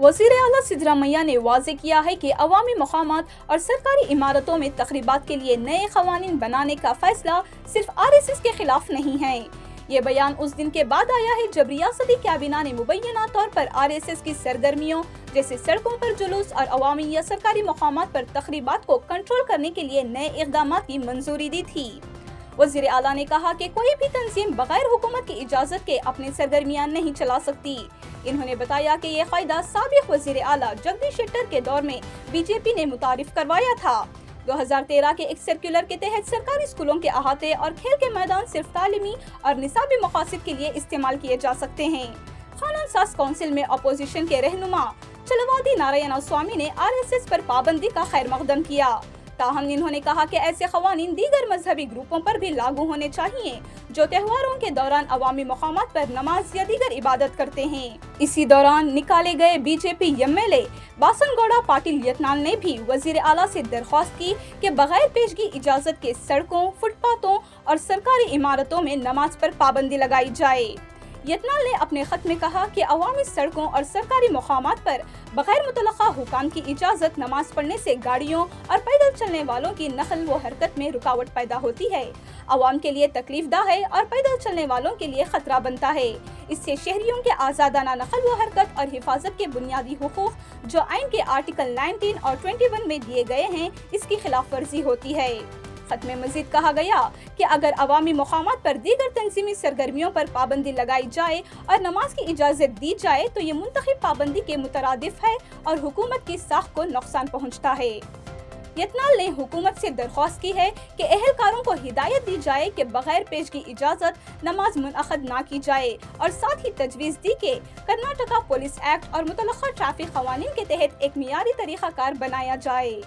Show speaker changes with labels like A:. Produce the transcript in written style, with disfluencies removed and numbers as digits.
A: वज़ीर आला सिद्धरामैया ने वाज़ेह किया है कि अवामी मकामात और सरकारी इमारतों में तक़रीबात के लिए नए क़वानीन बनाने का फैसला सिर्फ RSS के खिलाफ नहीं है। ये बयान उस दिन के बाद आया है जब रियासती कैबिना ने मुबैना तौर पर RSS की सरगर्मियों जैसे सड़कों पर जुलूस और अवामी या सरकारी मकामात पर तक़रीबात को कंट्रोल करने के लिए नए इक़दामात की मंजूरी दी थी। वज़ीर आला ने कहा कि कोई भी तंजीम बगैर हुकूमत की इजाज़त के अपनी सरगर्मियाँ नहीं चला सकती। इन्होंने बताया कि ये कायदा साबिक़ वज़ीर आला जगदीश शेट्टर के दौर में BJP ने मुतारिफ करवाया था। 2013 के एक सर्कुलर के तहत सरकारी स्कूलों के अहाते और खेल के मैदान सिर्फ तालीमी और निसाबी मकासद के लिए इस्तेमाल किए जा सकते हैं। कानून साज काउंसिल में अपोजिशन के रहनुमा चलवादी नारायण स्वामी ने RSS पर पाबंदी का खैर मकदम किया। ताहम इन्होंने कहा कि ऐसे क़वानीन दीगर मजहबी ग्रुपों पर भी लागू होने चाहिए जो त्योहारों के दौरान अवामी मकामात पर नमाज या दीगर इबादत करते हैं। इसी दौरान निकाले गए BJP MLA बासनगौड़ा पाटिल यत्नाल ने भी वज़ीर आला से दरख्वास्त की कि बगैर पेशगी इजाज़त के सड़कों, फुटपाथों और सरकारी इमारतों में नमाज पर पाबंदी लगाई जाए। यत्नाल ने अपने खत में कहा कि अवामी सड़कों और सरकारी मकामात पर बगैर मुतलका हुकाम की इजाज़त नमाज पढ़ने से गाड़ियों और पैदल चलने वालों की नकल व हरकत में रुकावट पैदा होती है, अवाम के लिए तकलीफदा है और पैदल चलने वालों के लिए खतरा बनता है। इससे शहरियों के आज़ादाना नकल व हरकत और हिफाजत के बुनियादी हुकूक जो आइन के आर्टिकल 19 और 21 में दिए गए हैं, इसकी खिलाफ वर्जी होती है। खत में मजीद कहा गया कि अगर अवामी मकामात पर दीगर तंजीमी सरगर्मियों पर पाबंदी लगाई जाए और नमाज की इजाज़त दी जाए तो ये मुंतखब पाबंदी के मुतरादिफ है और हुकूमत की साख को नुकसान पहुँचता है। यत्नाल ने हुकूमत से दरख्वास्त की है कि एहलकारों को हिदायत दी जाए कि बगैर पेश की इजाज़त नमाज मुनअक़द ना की जाए और साथ ही तजवीज़ दी कि कर्नाटका पुलिस एक्ट और मुतलक़ा ट्रैफिक क़वानीन के तहत एक मियारी तरीक़ाकार बनाया जाए।